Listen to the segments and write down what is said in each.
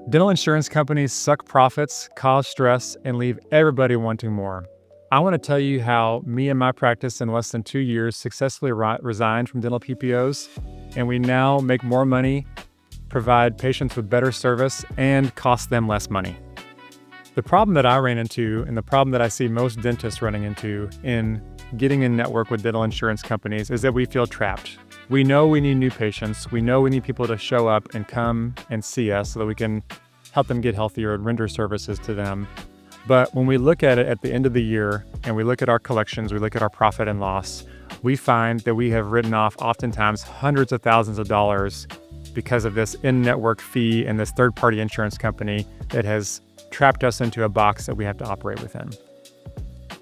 Dental insurance companies suck profits, cause stress, and leave everybody wanting more. I want to tell you how me and my practice in less than 2 years successfully resigned from dental PPOs, and we now make more money, provide patients with better service, and cost them less money. The problem that I ran into, and the problem that I see most dentists running into in getting in network with dental insurance companies, is that we feel trapped. We know we need new patients. We know we need people to show up and come and see us so that we can help them get healthier and render services to them. But when we look at it at the end of the year and we look at our collections, we look at our profit and loss, we find that we have written off oftentimes hundreds of thousands of dollars because of this in-network fee and this third-party insurance company that has trapped us into a box that we have to operate within.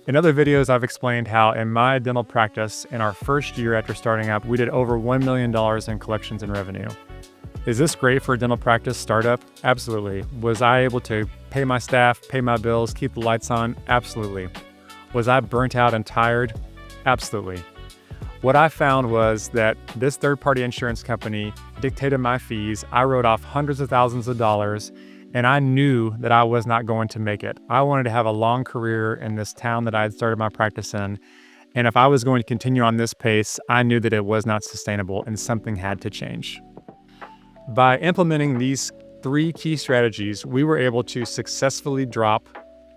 In other videos, I've explained how in my dental practice, in our first year after starting up, we did over $1 million in collections and revenue. Is this great for a dental practice startup? Absolutely. Was I able to pay my staff, pay my bills, keep the lights on? Absolutely. Was I burnt out and tired? Absolutely. What I found was that this third-party insurance company dictated my fees. I wrote off hundreds of thousands of dollars, and I knew that I was not going to make it. I wanted to have a long career in this town that I had started my practice in. And if I was going to continue on this pace, I knew that it was not sustainable and something had to change. By implementing these 3 key strategies, we were able to successfully drop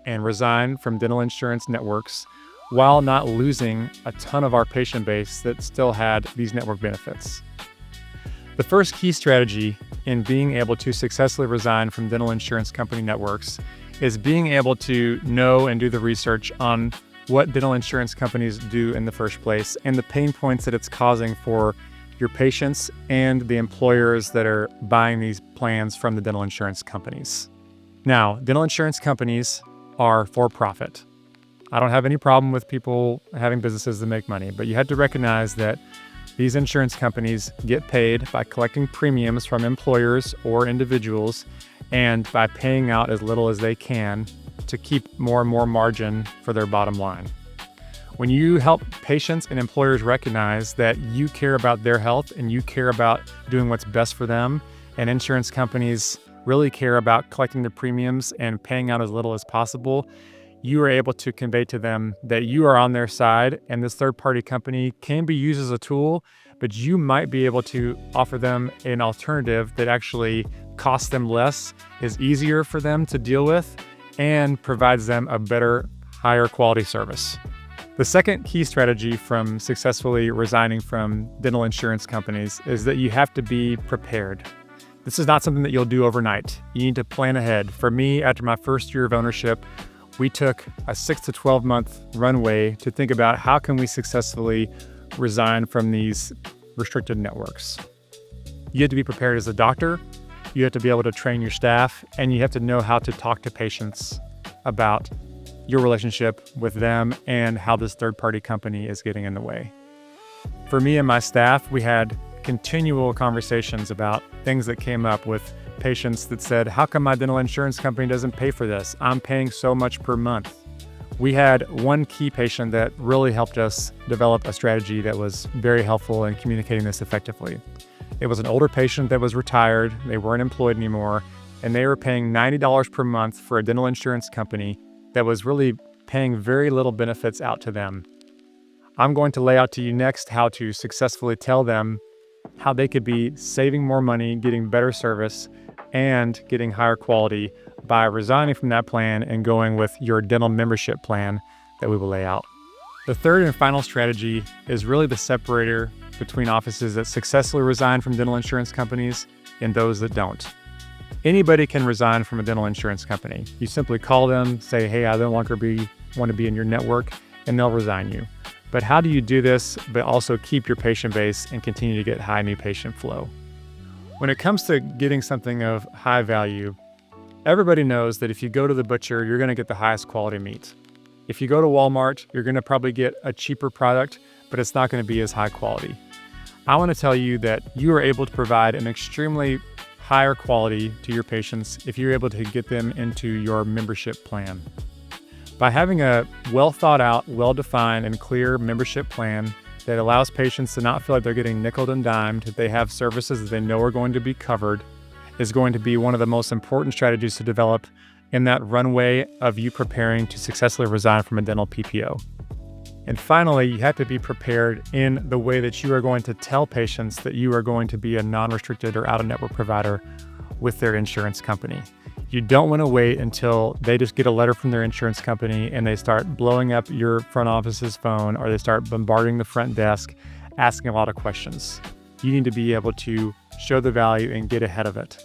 and resign from dental insurance networks while not losing a ton of our patient base that still had these network benefits. The first key strategy in being able to successfully resign from dental insurance company networks is being able to know and do the research on what dental insurance companies do in the first place and the pain points that it's causing for your patients and the employers that are buying these plans from the dental insurance companies. Now, dental insurance companies are for profit. I don't have any problem with people having businesses that make money, but you have to recognize that these insurance companies get paid by collecting premiums from employers or individuals and by paying out as little as they can to keep more and more margin for their bottom line. When you help patients and employers recognize that you care about their health and you care about doing what's best for them, and insurance companies really care about collecting the premiums and paying out as little as possible, you are able to convey to them that you are on their side and this third-party company can be used as a tool, but you might be able to offer them an alternative that actually costs them less, is easier for them to deal with, and provides them a better, higher quality service. The second key strategy from successfully resigning from dental insurance companies is that you have to be prepared. This is not something that you'll do overnight. You need to plan ahead. For me, after my first year of ownership, we took a 6 to 12 month runway to think about how can we successfully resign from these restricted networks. You have to be prepared as a doctor, you have to be able to train your staff, and you have to know how to talk to patients about your relationship with them and how this third-party company is getting in the way. For me and my staff, we had continual conversations about things that came up with patients that said, how come my dental insurance company doesn't pay for this? I'm paying so much per month. We had one key patient that really helped us develop a strategy that was very helpful in communicating this effectively. It was an older patient that was retired, they weren't employed anymore, and they were paying $90 per month for a dental insurance company that was really paying very little benefits out to them. I'm going to lay out to you next how to successfully tell them how they could be saving more money, getting better service, and getting higher quality by resigning from that plan and going with your dental membership plan that we will lay out. The third and final strategy is really the separator between offices that successfully resign from dental insurance companies and those that don't. Anybody can resign from a dental insurance company. You simply call them, say, hey, I no longer want to be in your network, and they'll resign you. But how do you do this, but also keep your patient base and continue to get high new patient flow? When it comes to getting something of high value, everybody knows that if you go to the butcher, you're going to get the highest quality meat. If you go to Walmart, you're going to probably get a cheaper product, but it's not going to be as high quality. I want to tell you that you are able to provide an extremely higher quality to your patients if you're able to get them into your membership plan. By having a well thought out, well-defined, and clear membership plan that allows patients to not feel like they're getting nickeled and dimed, that they have services that they know are going to be covered, is going to be one of the most important strategies to develop in that runway of you preparing to successfully resign from a dental PPO. And finally, you have to be prepared in the way that you are going to tell patients that you are going to be a non-restricted or out-of-network provider with their insurance company. You don't want to wait until they just get a letter from their insurance company and they start blowing up your front office's phone, or they start bombarding the front desk, asking a lot of questions. You need to be able to show the value and get ahead of it.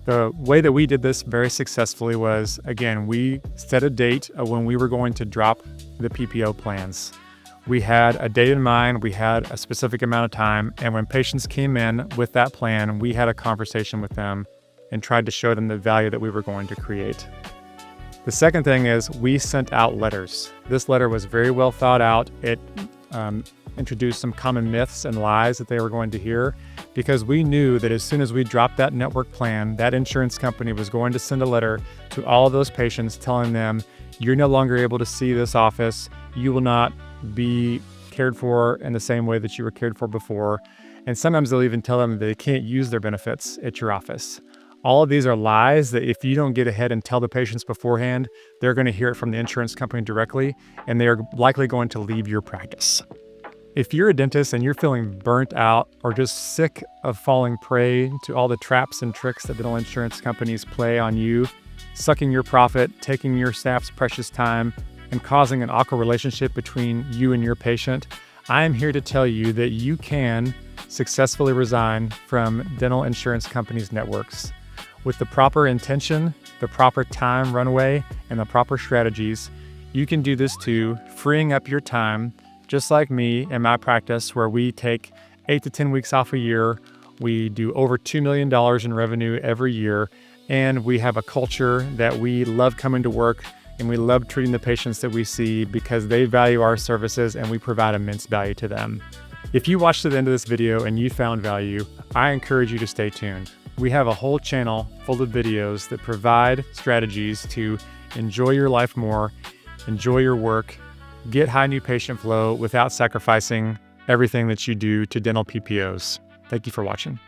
The way that we did this very successfully was, again, we set a date of when we were going to drop the PPO plans. We had a date in mind, we had a specific amount of time, and when patients came in with that plan, we had a conversation with them and tried to show them the value that we were going to create. The second thing is we sent out letters. This letter was very well thought out. It introduced some common myths and lies that they were going to hear, because we knew that as soon as we dropped that network plan, that insurance company was going to send a letter to all of those patients telling them, you're no longer able to see this office. You will not be cared for in the same way that you were cared for before. And sometimes they'll even tell them that they can't use their benefits at your office. All of these are lies that if you don't get ahead and tell the patients beforehand, they're going to hear it from the insurance company directly, and they are likely going to leave your practice. If you're a dentist and you're feeling burnt out or just sick of falling prey to all the traps and tricks that dental insurance companies play on you, sucking your profit, taking your staff's precious time, and causing an awkward relationship between you and your patient, I am here to tell you that you can successfully resign from dental insurance companies' networks. With the proper intention, the proper time runway, and the proper strategies, you can do this too, freeing up your time, just like me in my practice, where we take 8 to 10 weeks off a year. We do over $2 million in revenue every year, and we have a culture that we love coming to work, and we love treating the patients that we see because they value our services and we provide immense value to them. If you watched to the end of this video and you found value, I encourage you to stay tuned. We have a whole channel full of videos that provide strategies to enjoy your life more, enjoy your work, get high new patient flow without sacrificing everything that you do to dental PPOs. Thank you for watching.